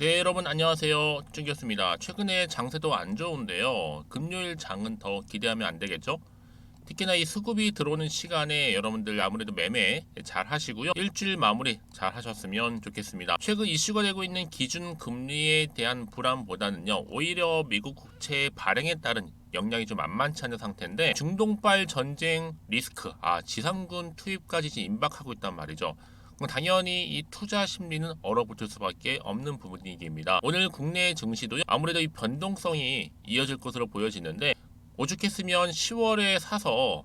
네, 여러분 안녕하세요. 준기였습니다. 최근에 장세도 안 좋은데요. 금요일 장은 더 기대하면 안 되겠죠? 특히나 이 수급이 들어오는 시간에 여러분들 아무래도 매매 잘 하시고요. 일주일 마무리 잘 하셨으면 좋겠습니다. 최근 이슈가 되고 있는 기준 금리에 대한 불안보다는요. 오히려 미국 국채 발행에 따른 영향이 좀 만만치 않은 상태인데 중동발 전쟁 리스크, 지상군 투입까지 지금 임박하고 있단 말이죠. 그럼 당연히 이 투자 심리는 얼어붙을 수밖에 없는 부분입니다. 오늘 국내 증시도요. 아무래도 이 변동성이 이어질 것으로 보여지는데 오죽했으면 10월에 사서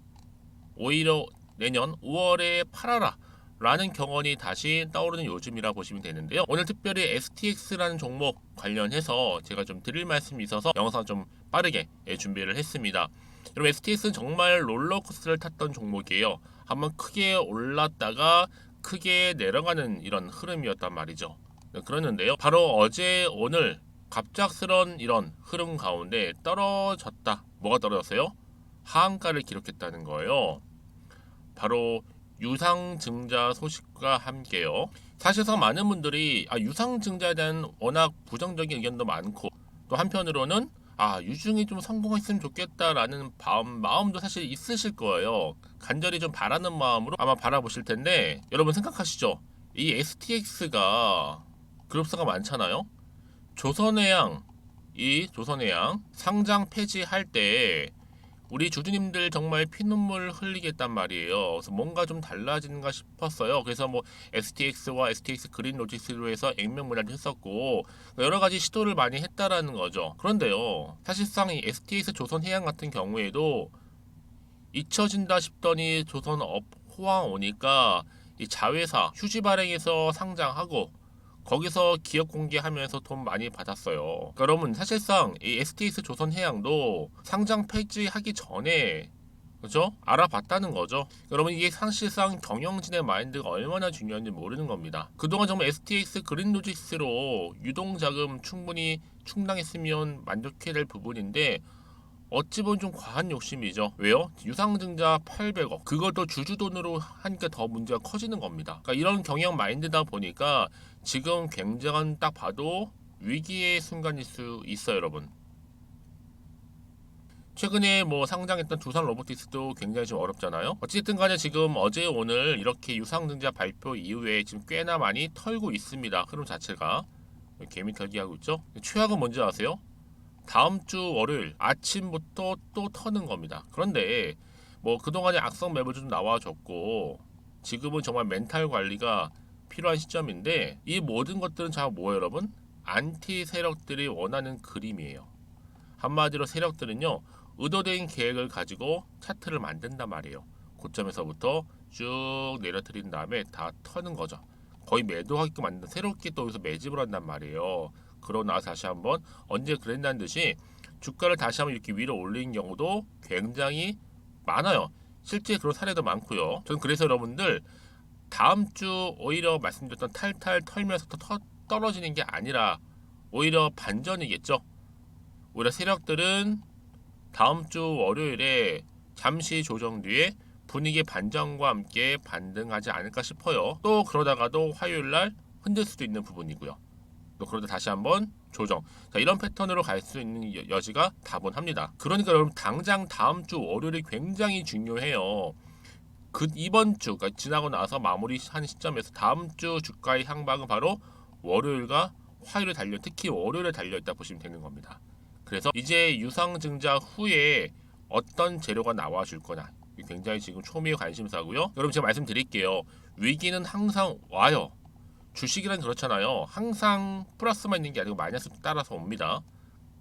오히려 내년 5월에 팔아라 라는 경험이 다시 떠오르는 요즘이라 보시면 되는데요. 오늘 특별히 STX라는 종목 관련해서 제가 좀 드릴 말씀이 있어서 영상 좀 빠르게 준비를 했습니다. 여러분, STX는 정말 롤러코스터를 탔던 종목이에요. 한번 크게 올랐다가 크게 내려가는 이런 흐름이었단 말이죠. 그러는데요. 바로 어제 오늘 갑작스런 이런 흐름 가운데 떨어졌다. 뭐가 떨어졌어요? 하한가를 기록했다는 거예요. 바로 유상증자 소식과 함께요. 사실상 많은 분들이 유상증자에 대한 워낙 부정적인 의견도 많고 또 한편으로는 유중이 좀 성공했으면 좋겠다라는 마음도 사실 있으실 거예요. 간절히 좀 바라는 마음으로 아마 바라보실 텐데 여러분 생각하시죠? 이 STX가 그룹사가 많잖아요. 조선해양 이 조선해양 상장 폐지할 때 우리 주주님들 정말 피눈물 흘리겠단 말이에요. 그래서 뭔가 좀 달라지는가 싶었어요. 그래서 뭐 STX와 STX 그린 로지스로 해서 액면문화를 했었고 여러 가지 시도를 많이 했다라는 거죠. 그런데요, 사실상 이 STX 조선해양 같은 경우에도 잊혀진다 싶더니 조선업 호황 오니까 이 자회사 휴지 발행해서 상장하고 거기서 기업 공개하면서 돈 많이 받았어요. 그러니까 여러분 사실상 이 STX 조선해양도 상장 폐지하기 전에 그죠? 알아봤다는 거죠. 여러분 이게 사실상 경영진의 마인드가 얼마나 중요한지 모르는 겁니다. 그동안 정말 STX 그린로지스로 유동자금 충분히 충당했으면 만족해야 될 부분인데 어찌 보면 좀 과한 욕심이죠. 왜요? 유상증자 800억. 그것도 주주 돈으로 하니까 더 문제가 커지는 겁니다. 그러니까 이런 경영 마인드다 보니까 지금 굉장한 딱 봐도 위기의 순간일 수 있어요, 여러분. 최근에 뭐 상장했던 두산 로보틱스도 굉장히 좀 어렵잖아요. 어쨌든 간에 지금 어제 오늘 이렇게 유상증자 발표 이후에 지금 꽤나 많이 털고 있습니다. 흐름 자체가. 개미 털기 하고 있죠. 최악은 뭔지 아세요? 다음 주 월요일 아침부터 또 터는 겁니다. 그런데 뭐 그동안에 악성 매물도 좀 나와줬고 지금은 정말 멘탈 관리가 필요한 시점인데 이 모든 것들은 자 뭐예요, 여러분? 안티 세력들이 원하는 그림이에요. 한마디로 세력들은요, 의도된 계획을 가지고 차트를 만든단 말이에요. 고점에서부터 쭉 내려뜨린 다음에 다 터는 거죠. 거의 매도하게끔 만든 새롭게 또 여기서 매집을 한단 말이에요. 그러고 나서 다시 한번 언제 그랬다는 듯이 주가를 다시 한번 이렇게 위로 올리는 경우도 굉장히 많아요. 실제 그런 사례도 많고요. 저는 그래서 여러분들 다음 주 오히려 말씀드렸던 탈탈 털면서 떨어지는 게 아니라 오히려 반전이겠죠. 오히려 세력들은 다음 주 월요일에 잠시 조정 뒤에 분위기 반전과 함께 반등하지 않을까 싶어요. 또 그러다가도 화요일 날 흔들 수도 있는 부분이고요. 또 그러다 다시 한번 조정. 자, 이런 패턴으로 갈 수 있는 여지가 다분합니다. 그러니까 여러분 당장 다음 주 월요일이 굉장히 중요해요. 그 이번 주가 그러니까 지나고 나서 마무리하는 시점에서 다음 주 주가의 향방은 바로 월요일과 화요일에 달려 특히 월요일에 달려 있다 보시면 되는 겁니다. 그래서 이제 유상증자 후에 어떤 재료가 나와줄 거냐 굉장히 지금 초미의 관심사고요. 여러분 제가 말씀드릴게요. 위기는 항상 와요. 주식이란 그렇잖아요. 항상 플러스만 있는 게 아니고 마이너스도 따라서 옵니다.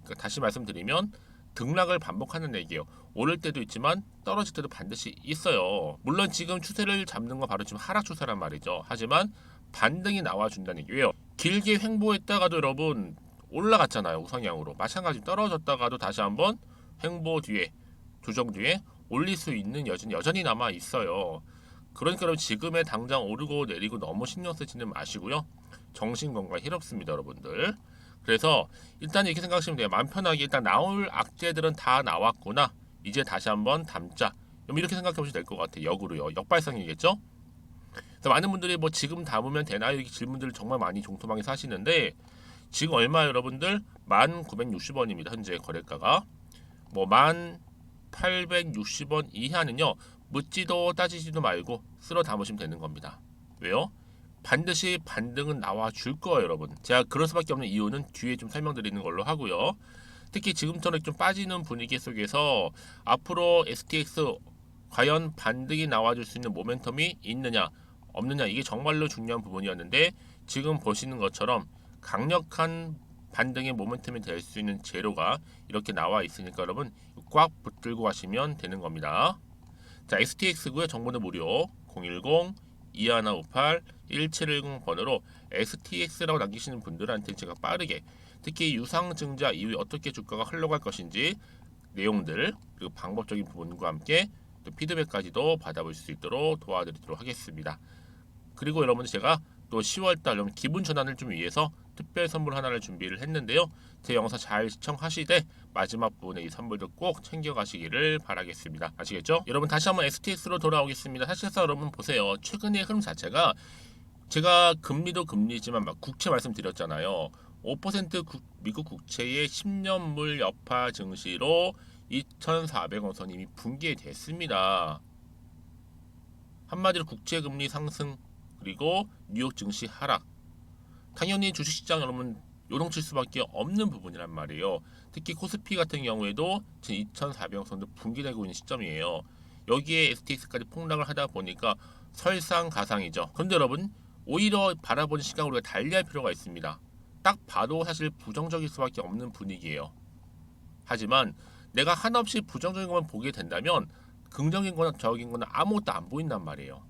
그러니까 다시 말씀드리면 등락을 반복하는 얘기예요. 오를 때도 있지만 떨어질 때도 반드시 있어요. 물론 지금 추세를 잡는 건 바로 지금 하락 추세란 말이죠. 하지만 반등이 나와준다는 얘기예요. 길게 횡보했다가도 여러분 올라갔잖아요. 우상향으로. 마찬가지 떨어졌다가도 다시 한번 횡보 뒤에 조정 뒤에 올릴 수 있는 여전히 남아 있어요. 그러니까 여러분 지금의 당장 오르고 내리고 너무 신경 쓰지는 마시고요. 정신건강 해롭습니다, 여러분들. 그래서 일단 이렇게 생각하시면 돼요. 마음 편하게 일단 나올 악재들은 다 나왔구나. 이제 다시 한번 담자. 이렇게 생각해 보시면 될 것 같아요. 역으로요. 역발상이겠죠? 그래서 많은 분들이 뭐 지금 담으면 되나요? 이렇게 질문들을 정말 많이 종토방에서 하시는데 지금 얼마 여러분들 1,960원입니다. 현재 거래가가 뭐 1,860원 이하는요 묻지도 따지지도 말고 쓸어 담으시면 되는 겁니다. 왜요? 반드시 반등은 나와 줄 거예요, 여러분. 제가 그럴 수밖에 없는 이유는 뒤에 좀 설명드리는 걸로 하고요. 특히 지금처럼 좀 빠지는 분위기 속에서 앞으로 STX 과연 반등이 나와줄 수 있는 모멘텀이 있느냐 없느냐, 이게 정말로 중요한 부분이었는데 지금 보시는 것처럼 강력한 반등의 모멘텀이 될 수 있는 재료가 이렇게 나와 있으니까 여러분 꽉 붙들고 가시면 되는 겁니다. 자, STX고요. 정보는 무료 010-2158-1710 번호로 STX라고 남기시는 분들한테 제가 빠르게 특히 유상증자 이후에 어떻게 주가가 흘러갈 것인지 내용들 그리고 방법적인 부분과 함께 또 피드백까지도 받아볼 수 있도록 도와드리도록 하겠습니다. 그리고 여러분 제가 또 10월달 여러분 기분 전환을 좀 위해서 특별 선물 하나를 준비를 했는데요. 제 영상 잘 시청하시되 마지막 부분에 이 선물도 꼭 챙겨가시기를 바라겠습니다. 아시겠죠? 여러분 다시 한번 STX로 돌아오겠습니다. 사실상 여러분 보세요. 최근의 흐름 자체가 제가 금리도 금리지만 막 국채 말씀드렸잖아요. 5% 미국 국채의 10년물 여파 증시로 2,400원 선 이미 붕괴됐습니다. 한마디로 국채금리 상승 그리고 뉴욕 증시 하락. 당연히 주식시장 여러분 요동칠 수밖에 없는 부분이란 말이에요. 특히 코스피 같은 경우에도 지금 2,400원 선도 붕괴되고 있는 시점이에요. 여기에 STX까지 폭락을 하다 보니까 설상가상이죠. 그런데 여러분 오히려 바라보는 시각 우리가 달리할 필요가 있습니다. 딱 봐도 사실 부정적일 수밖에 없는 분위기예요. 하지만 내가 한없이 부정적인 것만 보게 된다면 긍정적인 거나 적인 거나 아무것도 안 보인단 말이에요.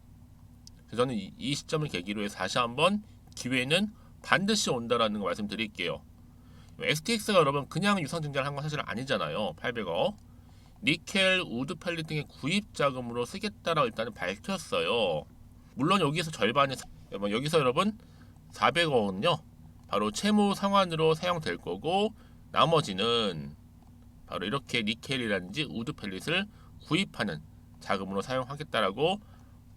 그래서 저는 이 시점을 계기로 해서 다시 한번 기회는 반드시 온다라는 거 말씀드릴게요. STX가 여러분 그냥 유상증자를 한 건 사실 아니잖아요. 800억. 니켈, 우드 펠릿 등의 구입 자금으로 쓰겠다라고 일단은 밝혔어요. 물론 여기서 절반이 여기서 여러분 400억은요 바로 채무 상환으로 사용될 거고 나머지는 바로 이렇게 니켈이라든지 우드 펠릿을 구입하는 자금으로 사용하겠다라고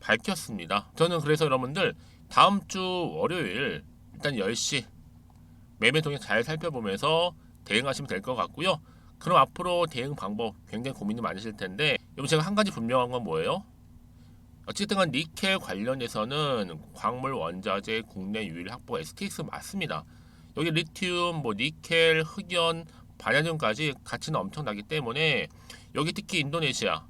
밝혔습니다. 저는 그래서 여러분들 다음 주 월요일 일단 10시 매매 동향 잘 살펴보면서 대응하시면 될 것 같고요. 그럼 앞으로 대응 방법 굉장히 고민이 많으실 텐데 여러분 제가 한 가지 분명한 건 뭐예요? 어쨌든 간 니켈 관련해서는 광물 원자재 국내 유일 확보가 STX 맞습니다. 여기 리튬, 뭐 니켈, 흑연, 반야륨까지 가치는 엄청나기 때문에 여기 특히 인도네시아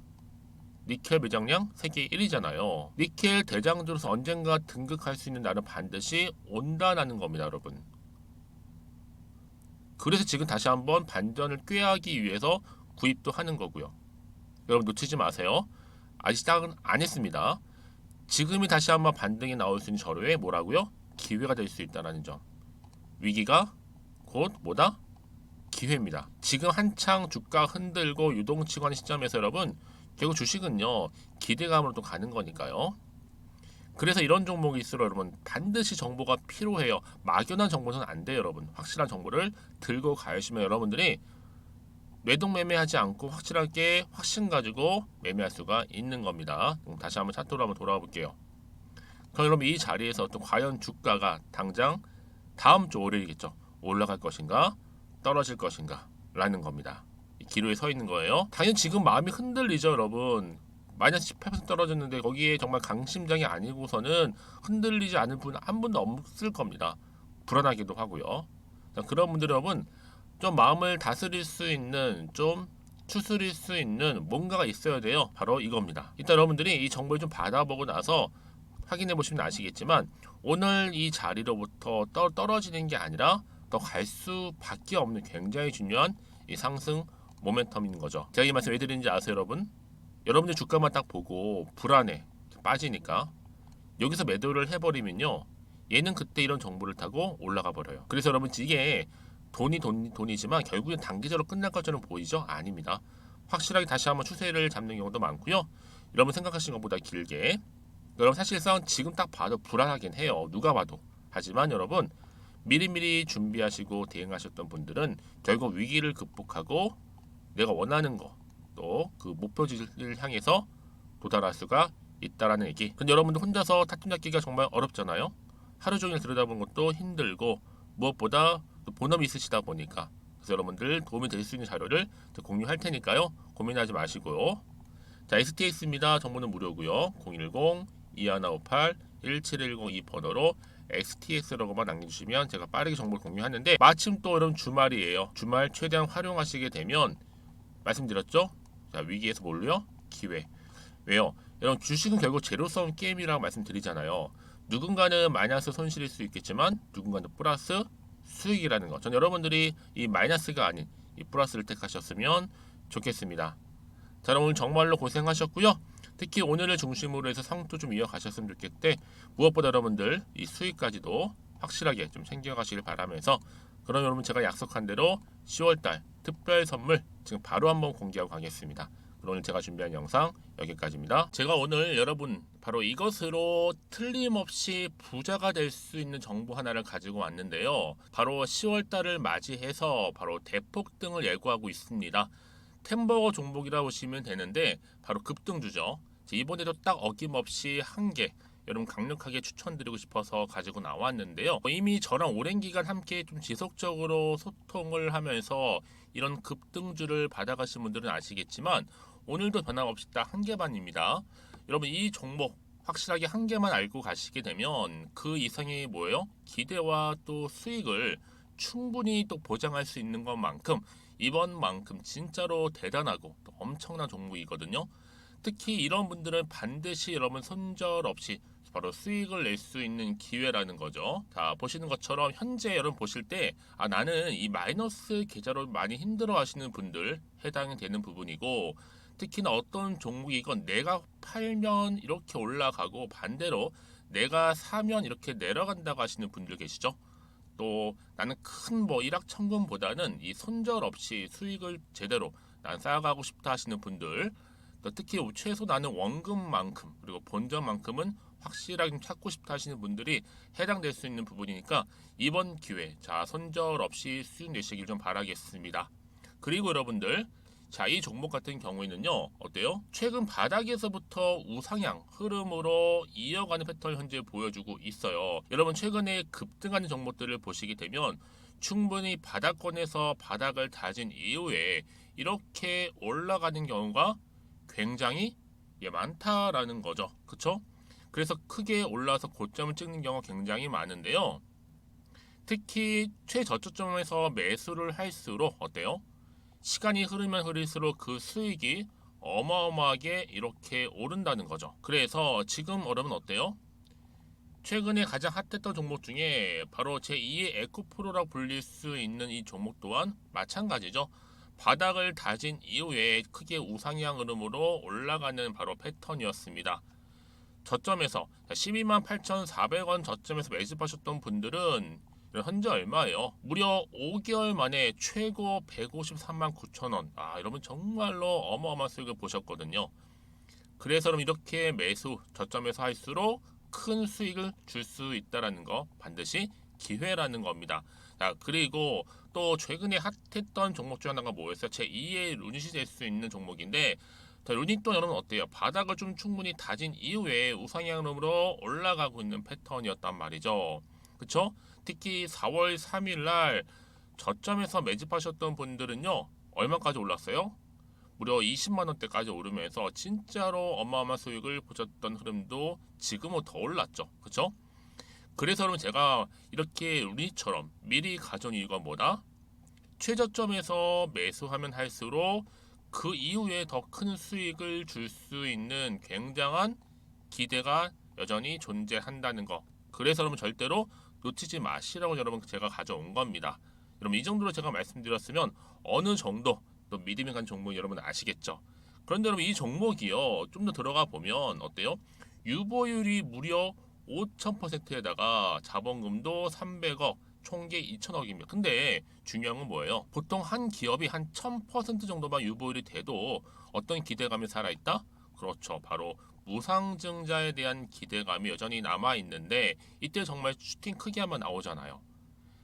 니켈 매장량 세계 1위잖아요. 니켈 대장주로서 언젠가 등극할 수 있는 날은 반드시 온다라는 겁니다, 여러분. 그래서 지금 다시 한번 반전을 꾀하기 위해서 구입도 하는 거고요. 여러분 놓치지 마세요. 아직 시작은 안 했습니다. 지금이 다시 한번 반등이 나올 수 있는 절호에 뭐라고요? 기회가 될 수 있다는 점. 위기가 곧 뭐다? 기회입니다. 지금 한창 주가 흔들고 유동치고 하는 시점에서 여러분 결국 주식은요 기대감으로 또 가는 거니까요. 그래서 이런 종목일수록 여러분 반드시 정보가 필요해요. 막연한 정보는 안 돼요, 여러분. 확실한 정보를 들고 가시면 여러분들이 매동 매매하지 않고 확실하게 확신 가지고 매매할 수가 있는 겁니다. 다시 한번 차트로 한번 돌아와 볼게요. 그럼 여러분 이 자리에서 또 과연 주가가 당장 다음 주 월요일이겠죠. 올라갈 것인가 떨어질 것인가 라는 겁니다. 기로에 서 있는 거예요. 당연히 지금 마음이 흔들리죠, 여러분. 마이너스 18% 떨어졌는데 거기에 정말 강심장이 아니고서는 흔들리지 않을 분 한 분도 없을 겁니다. 불안하기도 하고요. 그런 분들 여러분 좀 마음을 다스릴 수 있는 좀 추스릴 수 있는 뭔가가 있어야 돼요. 바로 이겁니다. 일단 여러분들이 이 정보를 좀 받아보고 나서 확인해 보시면 아시겠지만 오늘 이 자리로부터 떨어지는 게 아니라 더 갈 수밖에 없는 굉장히 중요한 이 상승 모멘텀인 거죠. 제가 이 말씀 왜 드리는지 아세요, 여러분? 여러분들 주가만 딱 보고 불안해 빠지니까 여기서 매도를 해버리면요 얘는 그때 이런 정보를 타고 올라가 버려요. 그래서 여러분 이게 돈이지만 결국엔 단기적으로 끝날 것처럼 보이죠? 아닙니다. 확실하게 다시 한번 추세를 잡는 경우도 많고요. 여러분 생각하시는 것보다 길게 여러분 사실상 지금 딱 봐도 불안하긴 해요. 누가 봐도. 하지만 여러분 미리미리 준비하시고 대응하셨던 분들은 결국 위기를 극복하고 내가 원하는 거 또 그 목표지를 향해서 도달할 수가 있다라는 얘기. 근데 여러분들 혼자서 타점 잡기가 정말 어렵잖아요. 하루 종일 들여다보는 것도 힘들고 무엇보다 또 본업이 있으시다 보니까 그래서 여러분들 도움이 될 수 있는 자료를 공유할 테니까요. 고민하지 마시고요. 자, STX입니다. 정보는 무료고요. 010-2158-1710 이 번호로 STX라고만 남겨주시면 제가 빠르게 정보를 공유하는데 마침 또 여러분 주말이에요. 주말 최대한 활용하시게 되면 말씀드렸죠? 자, 위기에서 뭘로요? 기회. 왜요? 여러분 주식은 결국 제로섬 게임이라고 말씀드리잖아요. 누군가는 마이너스 손실일 수 있겠지만 누군가는 플러스 수익이라는 거. 전 여러분들이 이 마이너스가 아닌 이 플러스를 택하셨으면 좋겠습니다. 자, 오늘 정말로 고생하셨고요. 특히 오늘을 중심으로 해서 상투 좀 이어가셨으면 좋겠대. 무엇보다 여러분들 이 수익까지도 확실하게 좀 챙겨가시길 바라면서 그럼 여러분 제가 약속한 대로 10월달 특별 선물 지금 바로 한번 공개하고 가겠습니다. 오늘 제가 준비한 영상 여기까지입니다. 제가 오늘 여러분 바로 이것으로 틀림없이 부자가 될 수 있는 정보 하나를 가지고 왔는데요. 바로 10월달을 맞이해서 바로 대폭등을 예고하고 있습니다. 템버거 종목이라 보시면 되는데 바로 급등주죠. 이번에도 딱 어김없이 한 개 여러분 강력하게 추천드리고 싶어서 가지고 나왔는데요. 이미 저랑 오랜 기간 함께 좀 지속적으로 소통을 하면서 이런 급등주를 받아가신 분들은 아시겠지만 오늘도 변함없이 딱 한 개만입니다. 여러분 이 종목 확실하게 한 개만 알고 가시게 되면 그 이상의 뭐예요? 기대와 또 수익을 충분히 또 보장할 수 있는 것만큼 이번만큼 진짜로 대단하고 또 엄청난 종목이거든요. 특히 이런 분들은 반드시 여러분 손절 없이 바로 수익을 낼 수 있는 기회라는 거죠. 자, 보시는 것처럼 현재 여러분 보실 때 나는 이 마이너스 계좌로 많이 힘들어 하시는 분들 해당이 되는 부분이고 특히나 어떤 종목이건 내가 팔면 이렇게 올라가고 반대로 내가 사면 이렇게 내려간다고 하시는 분들 계시죠. 또 나는 큰 뭐 일확천금보다는 이 손절 없이 수익을 제대로 난 쌓아가고 싶다 하시는 분들 또 특히 최소 나는 원금만큼 그리고 본전만큼은 확실하게 찾고 싶다 하시는 분들이 해당될 수 있는 부분이니까 이번 기회 자 손절 없이 수익 내시길 좀 바라겠습니다. 그리고 여러분들 자, 이 종목 같은 경우에는요, 어때요? 최근 바닥에서부터 우상향 흐름으로 이어가는 패턴을 현재 보여주고 있어요. 여러분, 최근에 급등하는 종목들을 보시게 되면 충분히 바닥권에서 바닥을 다진 이후에 이렇게 올라가는 경우가 굉장히 많다라는 거죠. 그쵸? 그래서 크게 올라서 고점을 찍는 경우가 굉장히 많은데요. 특히 최저점에서 매수를 할수록 어때요? 시간이 흐르면 흐를수록 그 수익이 어마어마하게 이렇게 오른다는 거죠. 그래서 지금 여러분 어때요? 최근에 가장 핫했던 종목 중에 바로 제2의 에코프로라고 불릴 수 있는 이 종목 또한 마찬가지죠. 바닥을 다진 이후에 크게 우상향 흐름으로 올라가는 바로 패턴이었습니다. 저점에서 128,400원 저점에서 매집하셨던 분들은 현재 얼마예요? 무려 5개월 만에 최고 153만 9천 원. 여러분 정말로 어마어마한 수익을 보셨거든요. 그래서 그럼 이렇게 매수 저점에서 할수록 큰 수익을 줄 수 있다라는 거 반드시 기회라는 겁니다. 자, 그리고 또 최근에 핫했던 종목 중 하나가 뭐였어요? 제2의 루닛이 될 수 있는 종목인데 자, 루닛도 여러분 어때요? 바닥을 좀 충분히 다진 이후에 우상향으로 올라가고 있는 패턴이었단 말이죠. 그쵸? 특히 4월 3일 날 저점에서 매집하셨던 분들은요. 얼마까지 올랐어요? 무려 20만 원대까지 오르면서 진짜로 어마어마한 수익을 보셨던 흐름도 지금은 더 올랐죠. 그쵸? 그래서 여러분 제가 이렇게 루닛처럼 미리 가져온 이유가 뭐다? 최저점에서 매수하면 할수록 그 이후에 더 큰 수익을 줄 수 있는 굉장한 기대가 여전히 존재한다는 거. 그래서 여러분 절대로 놓치지 마시라고 여러분 제가 가져온 겁니다. 여러분 이 정도로 제가 말씀드렸으면 어느 정도 또 믿음이 간 종목 여러분 아시겠죠? 그런데 여러분 이 종목이요 좀 더 들어가 보면 어때요? 유보율이 무려 5,000%에다가 자본금도 300억 총계 2천억입니다. 근데 중요한 건 뭐예요? 보통 한 기업이 한 1000% 정도만 유보율이 돼도 어떤 기대감이 살아있다? 그렇죠. 바로 무상증자에 대한 기대감이 여전히 남아있는데 이때 정말 슈팅 크게 한번 나오잖아요.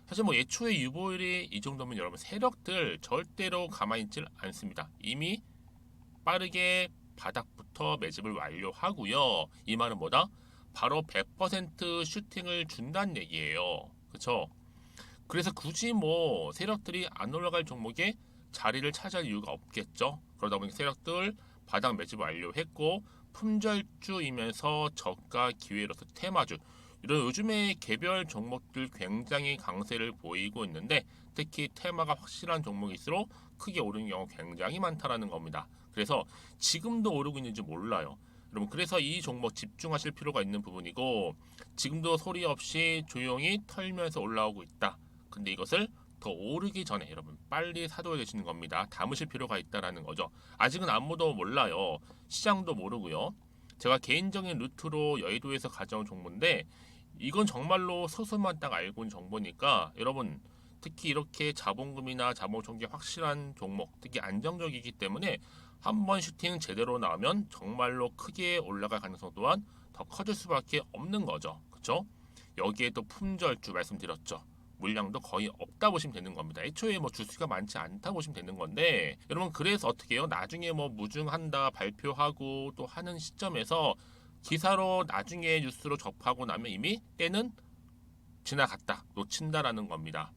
사실 뭐 예초에 유보율이 이 정도면 여러분 세력들 절대로 가만히 있질 않습니다. 이미 빠르게 바닥부터 매집을 완료하고요. 이 말은 뭐다? 바로 100% 슈팅을 준다는 얘기예요. 그렇죠? 그래서 굳이 뭐 세력들이 안 올라갈 종목에 자리를 차지할 이유가 없겠죠. 그러다 보니 세력들 바닥 매집 완료했고 품절주이면서 저가 기회로서 테마주 이런 요즘에 개별 종목들 굉장히 강세를 보이고 있는데 특히 테마가 확실한 종목일수록 크게 오르는 경우 굉장히 많다라는 겁니다. 그래서 지금도 오르고 있는지 몰라요. 여러분 그래서 이 종목 집중하실 필요가 있는 부분이고 지금도 소리 없이 조용히 털면서 올라오고 있다. 근데 이것을 더 오르기 전에 여러분 빨리 사둬야 되시는 겁니다. 담으실 필요가 있다라는 거죠. 아직은 아무도 몰라요. 시장도 모르고요. 제가 개인적인 루트로 여의도에서 가져온 정보인데 이건 정말로 소수만 딱 알고 있는 정보니까 여러분 특히 이렇게 자본금이나 자본 총계 확실한 종목, 특히 안정적이기 때문에 한번 슈팅 제대로 나오면 정말로 크게 올라갈 가능성 또한 더 커질 수밖에 없는 거죠. 그렇죠? 여기에 또 품절주 말씀드렸죠. 물량도 거의 없다 보시면 되는 겁니다. 애초에 뭐 주수가 많지 않다 보시면 되는 건데 여러분 그래서 어떻게 해요? 나중에 뭐 무증한다 발표하고 또 하는 시점에서 기사로 나중에 뉴스로 접하고 나면 이미 때는 지나갔다 놓친다라는 겁니다.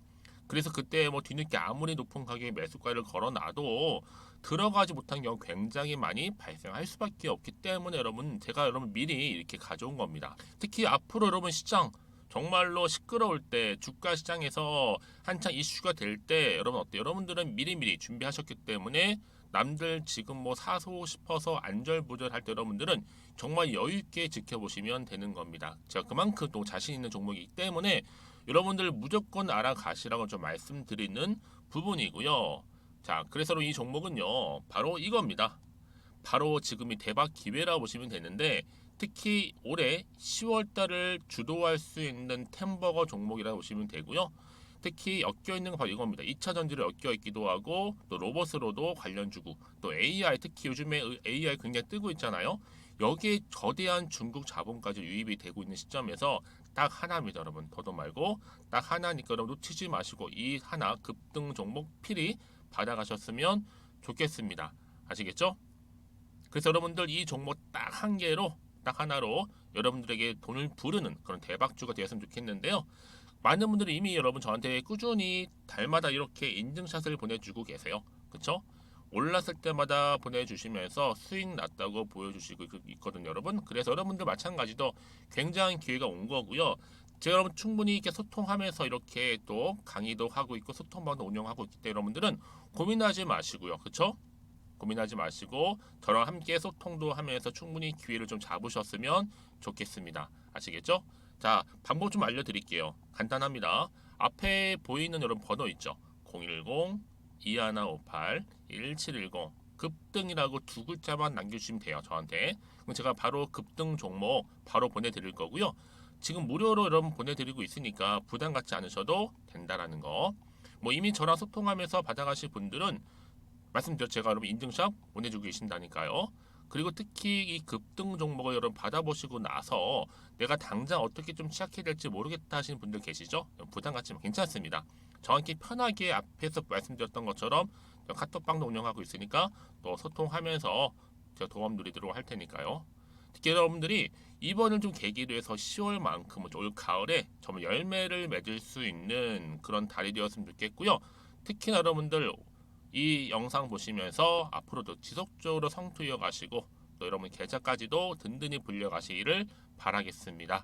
그래서 그때 뭐 뒤늦게 아무리 높은 가격에 매수가를 걸어놔도 들어가지 못한 경우 굉장히 많이 발생할 수밖에 없기 때문에 여러분 제가 여러분 미리 이렇게 가져온 겁니다. 특히 앞으로 여러분 시장 정말로 시끄러울 때 주가 시장에서 한창 이슈가 될 때 여러분 어때요? 여러분들은 미리미리 준비하셨기 때문에 남들 지금 뭐 사고 싶어서 안절부절할 때 여러분들은 정말 여유 있게 지켜보시면 되는 겁니다. 제가 그만큼 또 자신 있는 종목이기 때문에 여러분들 무조건 알아가시라고 좀 말씀드리는 부분이고요. 자, 그래서 이 종목은요, 바로 이겁니다. 바로 지금이 대박 기회라 보시면 되는데 특히 올해 10월 달을 주도할 수 있는 템버거 종목이라고 보시면 되고요. 특히 엮여 있는 건 바로 이겁니다. 2차 전지로 엮여 있기도 하고 또 로봇으로도 관련 주고 또 AI 특히 요즘에 AI 굉장히 뜨고 있잖아요. 여기에 거대한 중국 자본까지 유입이 되고 있는 시점에서 딱 하나입니다, 여러분. 더도 말고 딱 하나니까 여러분 놓치지 마시고 이 하나 급등 종목 필히 받아가셨으면 좋겠습니다. 아시겠죠? 그래서 여러분들 이 종목 딱 한 개로 딱 하나로 여러분들에게 돈을 부르는 그런 대박주가 되었으면 좋겠는데요. 많은 분들이 이미 여러분 저한테 꾸준히 달마다 이렇게 인증샷을 보내주고 계세요. 그쵸? 올랐을 때마다 보내주시면서 수익 났다고 보여주시고 있거든요, 여러분. 그래서 여러분들 마찬가지도 굉장히 기회가 온 거고요. 제가 여러분 충분히 이렇게 소통하면서 이렇게 또 강의도 하고 있고 소통방도 운영하고 있기 때문에 여러분들은 고민하지 마시고요. 그쵸? 고민하지 마시고 저랑 함께 소통도 하면서 충분히 기회를 좀 잡으셨으면 좋겠습니다. 아시겠죠? 자, 방법 좀 알려드릴게요. 간단합니다. 앞에 보이는 여러분 번호 있죠? 010-2158-1710 급등이라고 두 글자만 남겨주시면 돼요. 저한테. 그럼 제가 바로 급등 종목 바로 보내드릴 거고요. 지금 무료로 여러분 보내드리고 있으니까 부담 갖지 않으셔도 된다라는 거. 뭐 이미 저랑 소통하면서 받아가실 분들은 말씀드렸죠. 제가 여러분 인증샷 보내주고 계신다니까요. 그리고 특히 이 급등 종목을 여러분 받아보시고 나서 내가 당장 어떻게 좀 시작해야 될지 모르겠다 하시는 분들 계시죠? 부담 갖지만 괜찮습니다. 저한테 편하게 앞에서 말씀드렸던 것처럼 카톡방도 운영하고 있으니까 또 소통하면서 제가 도움 드리도록 할 테니까요. 특히 여러분들이 이번을 좀 계기로 해서 10월만큼은 올 가을에 정말 열매를 맺을 수 있는 그런 달이 되었으면 좋겠고요. 특히나 여러분들 이 영상 보시면서 앞으로도 지속적으로 성투 이어가시고 또 여러분 계좌까지도 든든히 불려가시기를 바라겠습니다.